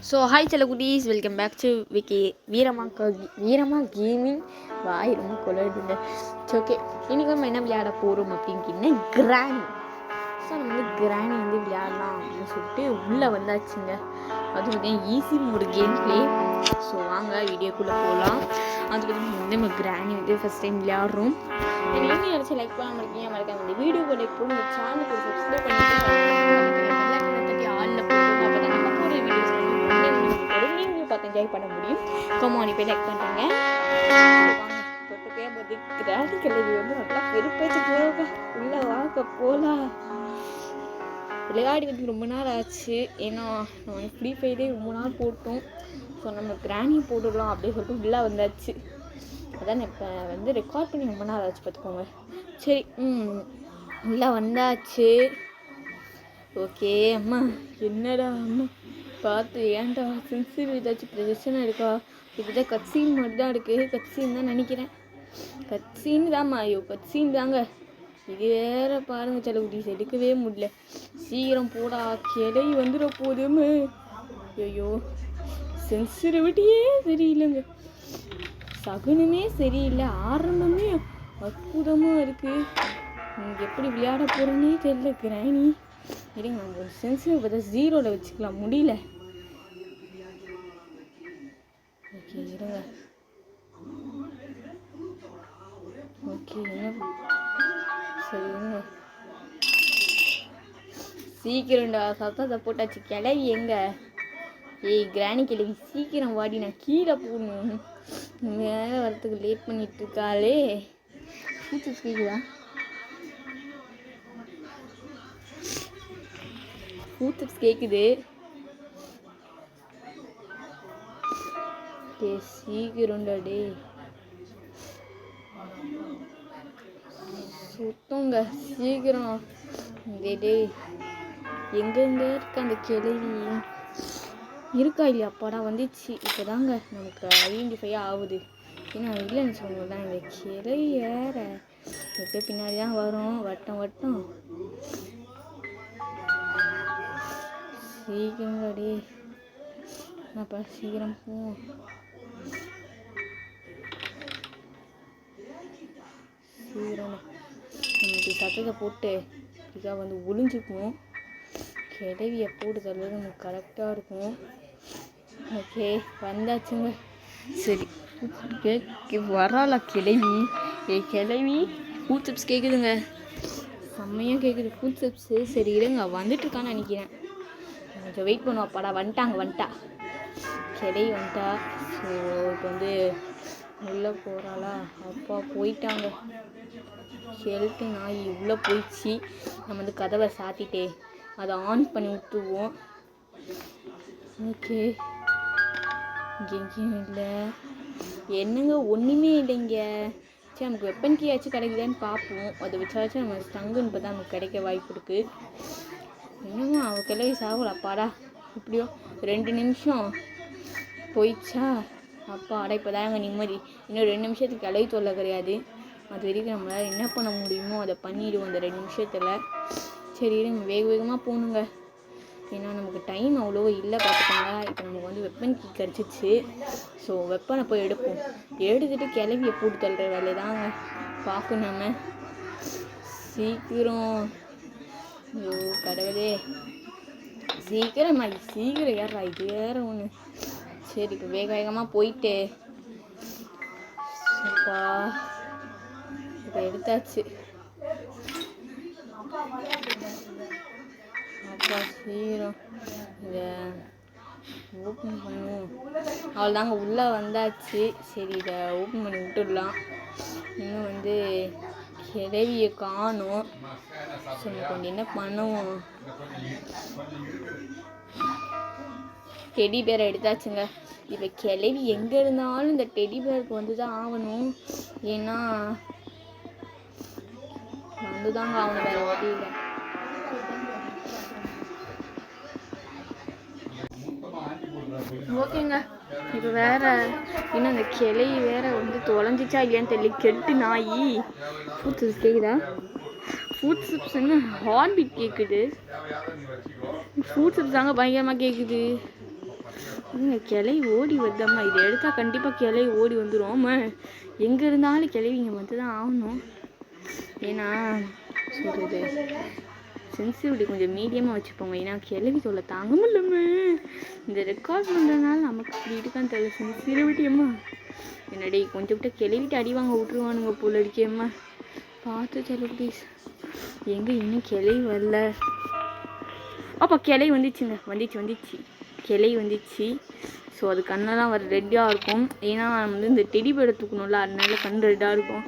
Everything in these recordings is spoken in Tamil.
ஸோ ஹாய் செல்லகுட்டீஸ், வெல்கம் பேக் டு வீரமா கேமிங். வாய் ரொம்ப கொலடுங்க. ஓகே, இன்றைக்கி நம்ம என்ன விளையாட போகிறோம் அப்படின்னு கிராணி. ஸோ நம்ம கிராணி விளையாடலாம் அப்படின்னு சொல்லிட்டு உள்ளே வந்தாச்சுங்க. அது வந்து ஈஸி ஒரு கேம் பிளே. ஸோ வாங்க வீடியோக்குள்ளே போகலாம். அதுக்கு நம்ம கிராணி ஃபஸ்ட் டைம் விளையாடுறோம். நீங்கள் யாராச்சும் லைக் பண்ண இருக்கீங்க மறக்காம இந்த வீடியோக்கு லைக் பண்ணி இந்த சேனலுக்கு சப்ஸ்கிரைப் பண்ணிட்டு ஆளில் போடுவோம். அப்போ தான் நம்ம கூட வீடியோஸ் நீங்களும் பார்த்து என்ஜாய் பண்ண முடியும். கமானி போய் லைக் பண்ணுறேங்க. கிராணி கிளவி நல்லா பெருப்பேச்சு போக உள்ளே வாங்க போகலாம். விளையாடி ரொம்ப நாள் ஆச்சு. ஏன்னா நம்ம ஃப்ரீ ஃபயரே ரொம்ப நாள் போட்டோம். ஸோ நம்ம கிராணி போட்டுடலாம் அப்படின்னு சொல்லிட்டு உள்ளே வந்தாச்சு. அதான் இப்போ ரெக்கார்ட் பண்ணி ரொம்ப நாள் ஆச்சு பார்த்துக்கோங்க. சரி, உள்ளே வந்தாச்சு. ஓகே அம்மா, என்னடா அம்மா பார்த்து ஏன்டா சென்சிட்டிவ் ஏதாச்சும் பிரச்சனை இருக்கா? இப்போதான் கட்சீன் மட்டும் தான் இருக்குது. கட்சீன் தான் நினைக்கிறேன். கட்சீன் தான்மா. ஐயோ கட்சீன் தாங்க. இது வேற பாருங்க செல்லகுட்டீஸ், எடுக்கவே முடியல. சீக்கிரம் போடா, கிளை வந்துட போதுமே. ஐயோ சென்சிட்டிவிட்டியே சரியில்லைங்க. சகுனமே சரியில்லை. ஆரம்பமே அற்புதமாக இருக்குது. எப்படி விளையாட போகிறேன்னே தெரியல. கிராணி இருங்க, நம்ம ஒரு சென்சிட்டிவ் பார்த்தா 0ல் வச்சுக்கலாம். முடியல. ஓகே இருங்க. ஓகே சரி இருங்க. சீக்கிரம்டா, சத்தத்தை போட்டாச்சு. கிளவி எங்க? ஏய் கிராணி கிளவி சீக்கிரம் வாடி, நான் கீழே போடணும். வேலை வரத்துக்கு லேட் பண்ணிட்டு இருக்காளே. கேக்குதா? ஃபுட்ஸ்டெப்ஸ் கேட்குது. சீக்கிரம்டா டே, சுத்தங்க சீக்கிரம். டே எங்கெங்க இருக்க அந்த கிளவி? இருக்கா இல்லையா? அப்பாடா வந்துச்சு. இப்போ தாங்க நமக்கு ஐடென்டிஃபை ஆகுது. ஏன்னா இல்லைன்னு சொல்லுவோம் தான். இந்த கிளவி வேற எப்போ பின்னாடி தான் வரும். வட்டம் வட்டம். சீக்கிரம் டே, அப்போ சீக்கிரம் போ. சீக்கிரம் நமக்கு சத்தத்தை போட்டு இதாக ஒளிஞ்சுக்குவோம். கிளவியை போட்டு தள்ளுறது நமக்கு கரெக்டாக இருக்கும். ஓகே வந்தாச்சுங்க. சரி வராளா கிளவி? கிளவி ஃபுட்ஸ்டெப்ஸ் கேட்குதுங்க. செம்மையாக கேட்குது ஃபுட்ஸ்டெப்ஸு. சரி இருங்க, வந்துட்டுருக்கான்னு நினைக்கிறேன். கொஞ்சம் வெயிட் பண்ணுவோம். அப்பாடா வந்துட்டா கிளவி வந்துட்டா. ஸோ இப்போ உள்ளே போகிறாளா? அப்பா போயிட்டாங்க. ஹெல்த்து நாய் உள்ளே போயிடுச்சு. நம்ம கதவை சாத்திட்டே அதை ஆன் பண்ணி விட்டுருவோம். ஓகே எங்கேயும் இல்லை. என்னங்க ஒன்றுமே இல்லைங்க. சரி நமக்கு வெப்பன் கீயாச்சும் கிடைக்குதான்னு பார்ப்போம். அதை வச்சாச்சும் நம்ம ஸ்டங்குன்னு பார்த்தா நமக்கு கிடைக்க வாய்ப்பு இருக்குது. என்னமோ அவள் கிளவி சாகல. அப்பாடா இப்படியோ 2 நிமிஷம் போயிடுச்சா? அப்பா அடா இப்போ தாங்க நிம்மதி. இன்னும் 2 நிமிஷத்துக்கு கிளவி தொல்லை கிடையாது. அது வரைக்கும் நம்மளால் என்ன பண்ண முடியுமோ அதை பண்ணிவிடுவோம் அந்த 2 நிமிஷத்தில். சரி நம்ம வேகமாக போகணுங்க. ஏன்னா நமக்கு டைம் அவ்வளோ இல்லை பார்த்துக்கோங்க. இப்போ நமக்கு வெப்பன் கீ கிடச்சிச்சு. ஸோ வெப்பனை போய் எடுத்துகிட்டு கிளவியை போட்டு தள்ளுற வேலையை தாங்க பார்க்கணும் நம்ம. சீக்கிரம். ஐயோ கடவுளே, சீக்கிரம் ஏறா. இது வேற ஒன்று. சரி இப்போ வேகமாக போயிட்டு அப்பா இப்போ எடுத்தாச்சு. அப்பா சீக்கிரம் இதை ஓப்பன் பண்ணுவோம். அவள் தாங்க உள்ளே வந்தாச்சு. சரி இதை ஓப்பன் பண்ணி விட்டுடலாம். இன்னும் கிளவியை காணும். ஸோ நமக்கு என்ன பண்ணுவோம்? டெடி பேரை எடுத்தாச்சுங்க. இப்போ கிளவி எங்கே இருந்தாலும் இந்த டெடி பேருக்கு தான் ஆகணும். ஏன்னா தாங்க ஆகணும், வேறு வழி இல்லை. ஓகேங்க இப்போ வேற இன்னும் அந்த கிளை வேற தொலைஞ்சிச்சா இல்லையான்னு தெரியல. கெட்டு நாய். ஃபுட்ஸ்டெப்ஸ் கேட்குதா? ஃபுட்ஸ்டெப்ஸ் என்ன ஹார்ன் பீட் கேட்குது. ஃபுட்ஸ்டெப்ஸ் தாங்க பயங்கரமாக கேட்குது. கிளை ஓடி வருதம்மா. இதை எடுத்தால் கண்டிப்பாக கிளை ஓடி வந்துடும். எங்கே இருந்தாலும் கிளவிங்க வந்து தான் ஆகணும். ஏன்னா சொல்கிறது சென்சிட்டிவிட்டி கொஞ்சம் மீடியமாக வச்சுப்போங்க. ஏன்னா கிளவி சொல்ல தாங்க முடியலம்மா. இந்த ரெக்கார்ட் பண்ணுறதுனால நமக்கு இப்படி இருக்கான்னு தெரியல. சென்சிட்டிவிட்டியம்மா என்னடி கொஞ்சம் விட்ட கிளவிட்டு அடி வாங்க விட்டுருவானுங்க போல இருக்கேம்மா. பார்த்து செல்ல ப்ளீஸ். எங்கே இன்னும் கிளவி வரல. அப்போ கிளை வந்துச்சுங்க. வந்துச்சு கிளை வந்துச்சு. ஸோ அது கண்ணெல்லாம் வர ரெட்டாக இருக்கும். ஏன்னா வந்து இந்த டெடி பேரை தூக்கணும்ல, அதனால கண் ரெட்டாக இருக்கும்.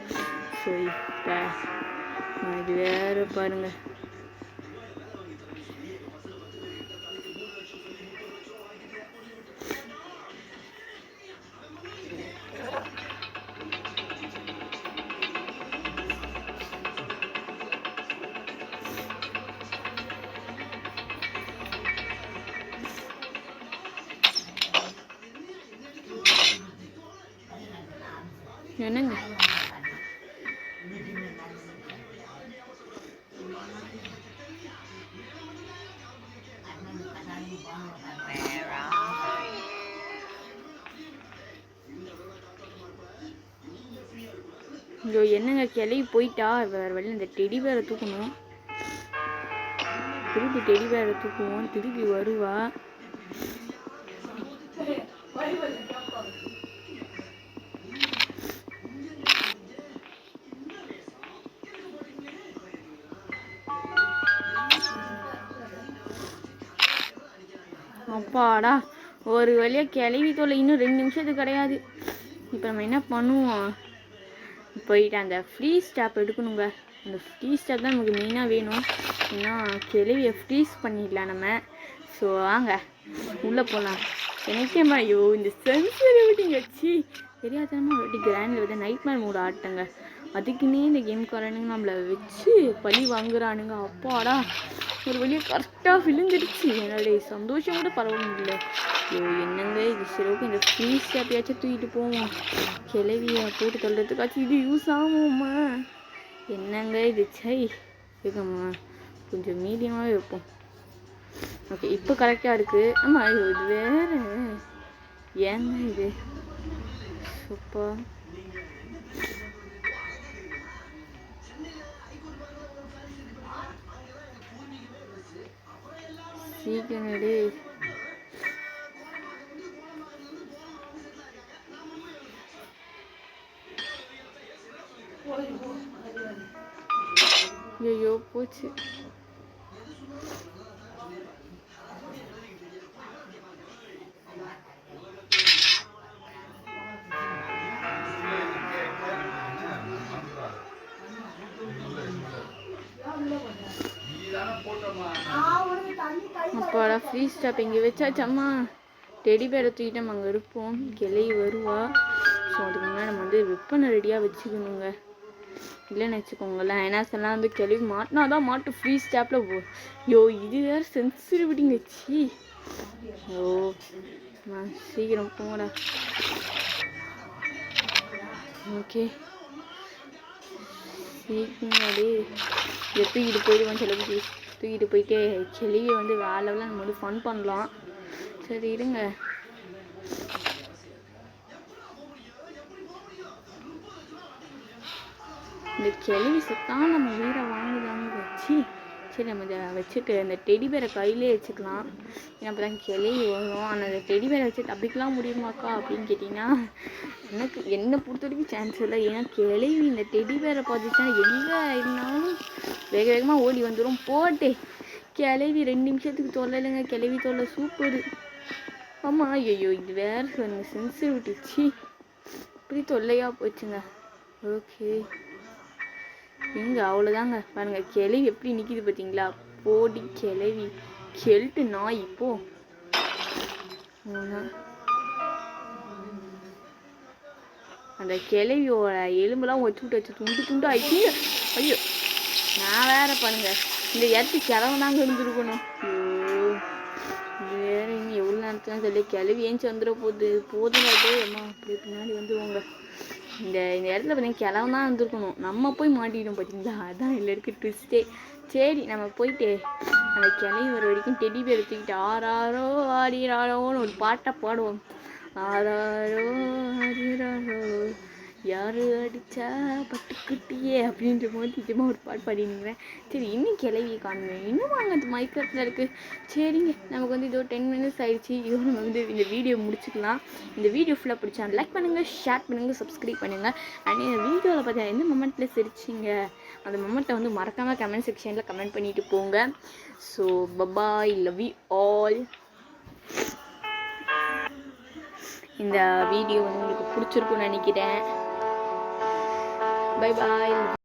ஸோ இப்போ இது வேறு பாருங்கள். என்னங்க ஐயோ என்னங்க கிளவி போயிட்டா. வேறு வழி இந்த டெடி பேரை தூக்கணும். திருப்பி டெடி பேரை தூக்குவோம். திருப்பி வருவா. அப்பாடா ஒரு வழியாக கிளவி தொல்லை. இன்னும் 2 நிமிஷத்துக்கு கிடையாது. இப்போ நம்ம என்ன பண்ணுவோம், போயிட்டு அந்த ஃப்ரீஸ் ஸ்டாப் எடுக்கணுங்க. அந்த ஃப்ரீஸ் ஸ்டாப் தான் நமக்கு மெயினாக வேணும். ஏன்னா கிளவியை ஃப்ரீஸ் பண்ணிடலாம் நம்ம. ஸோ வாங்க உள்ளே போகலாம். எனக்கேம்மா ஐயோ இந்த சென்சிட்டிவிட்டிங்க வச்சு தெரியாதனமாக ஒரு கிராண்டில் வந்து நைட் மேல் மூட ஆட்டங்க. அதுக்குன்னே இந்த கேம்காரனுங்க நம்மளை வச்சு பழி வாங்குறானுங்க. அப்பாடா ஒரு வழியாக கரெக்டாக விழுந்துடுச்சு. என்னுடைய சந்தோஷம் கூட பரவாயில்ல. ஐயோ என்னங்க இது சிறப்பு. இந்த ஃப்ரீஸ் ஸ்டாப்பையாச்சும் தூக்கிட்டு போவோம். கிளவியை போட்டு தள்ளுறதுக்காச்சும் இது யூஸ் ஆகும்மா. என்னங்க இது சை இருக்கம்மா. கொஞ்சம் மீடியமாகவே வைப்போம். ஓகே இப்போ கரெக்டாக இருக்குது. ஆமாம் ஐயோ இது வேறு ஏங்க இது சூப்பர். சீக்கிரம் எடு. ஐயோ போச்சு. அப்பாடா ஃப்ரீ ஸ்டாப் இங்கே வச்சாச்சம்மா. டெடி பேரை தூக்கிட்டு நம்ம அங்கே இருப்போம். கிளை வருவா. ஸோ அதுக்கு முன்னாடி நம்ம வந்து வெப்பனை ரெடியாக வச்சுக்கணுங்க. இல்லைன்னு வச்சுக்கோங்களேன். ஏன்னாசெல்லாம் வந்து கிளவி மாட்டினா தான் மாட்டு ஃப்ரீ ஸ்டாப்பில் போ. யோ இது வேறு சென்சிட்டிவிட்டிங்க வச்சு. ஓ சீக்கிரம் போங்கடா. ஓகே சீக்கிரம் அப்படியே தூக்கிட்டு போயிடுவோம். செலவு தூக்கிட்டு போயிட்டு செலியை வந்து வேலைலாம் நம்ம வந்து ஃபன் பண்ணலாம். சரி இருங்க. இந்த கிளவி சுத்தான் நம்ம உயிரை வாங்குதாங்க வச்சு. சரி நம்ம இதை வச்சுட்டு அந்த டெடி பேரை கையிலே வச்சுக்கலாம். ஏன்னா அப்போ தான் கிளவி வரும். ஆனால் அந்த டெடி பேரை வச்சு தப்பிக்கலாம் முடியுமாக்கா அப்படின்னு கேட்டிங்கன்னா என்னை பொறுத்த வரைக்கும் சான்ஸ் இல்லை. ஏன்னா கிளவி இந்த டெடி பேரை பார்த்துச்சுன்னா எங்கே இருந்தாலும் வேக வேகமாக ஓடி வந்துடும். போட்டே கிளவி 2 நிமிஷத்துக்கு தொல்லைங்க. கிளவி தொல்லை சூப்பரு. ஆமாம் ஐயோ இது வேறு சொல்லுங்க சென்சிட்டிவிட்டி இப்படி தொல்லையாக போச்சுங்க. ஓகே எங்க அவ்வளோதாங்க பாருங்க. கிளவி எப்படி நிற்கிது பார்த்தீங்களா. போடி கிளவி கெல்ட்டு நாய். இப்போ அந்த கிளவியோட எலும்பெல்லாம் வச்சு துண்டு துண்டு ஆயிடுச்சு. ஐயோ நான் வேற பாருங்க இந்த இடத்து கிளவனாங்க இருந்துருக்கணும். ஐயோ வேற இன்னும் எவ்வளோ நேரத்துலாம் சொல்லி கிளவி ஏஞ்சி வந்துட போதுங்காட்டே அம்மா அப்படி பின்னாடி வந்துடுவோங்க. இந்த இடத்துல பார்த்தீங்கன்னா கிளவன் தான் இருந்துருக்கணும். நம்ம போய் மாட்டிக்கிட்டோம் பார்த்தீங்களா. அதுதான் இதில் இருக்க ட்விஸ்ட்டே. சரி நம்ம போயிட்டு அந்த கிளவி வர வரைக்கும் டெடி பேர் தூக்கிட்டு ஆறாரோ ஆடிராரோன்னு ஒரு பாட்டை பாடுவோம். ஆறாரோ ஆடிராரோ யாரு அடிச்சா பட்டுக்குட்டியே அப்படின்ற போது நிஜமாக ஒரு பாட்டு பாடினுங்கிறேன். சரி, இன்னும் கிளவியை காணுவேன், இன்னும் வாங்க அந்த மைக்கத்தில் இருக்குது. சரிங்க, நமக்கு வந்து இதோ 10 minutes ஆகிடுச்சு. இதோ நம்ம வந்து இந்த வீடியோ முடிச்சுக்கலாம். இந்த வீடியோ ஃபுல்லாக பிடிச்சா லைக் பண்ணுங்கள், ஷேர் பண்ணுங்கள், சப்ஸ்கிரைப் பண்ணுங்கள். அண்ட் இந்த வீடியோவில் பார்த்தீங்கன்னா எந்த மொமெண்ட்டில் சிரிச்சிங்க அந்த மொமெண்ட்டை வந்து மறக்காமல் கமெண்ட் செக்ஷனில் கமெண்ட் பண்ணிட்டு போங்க. So bye bye, love you all. இந்த வீடியோ வந்து உங்களுக்கு பிடிச்சிருக்குன்னு நினைக்கிறேன். Bye bye.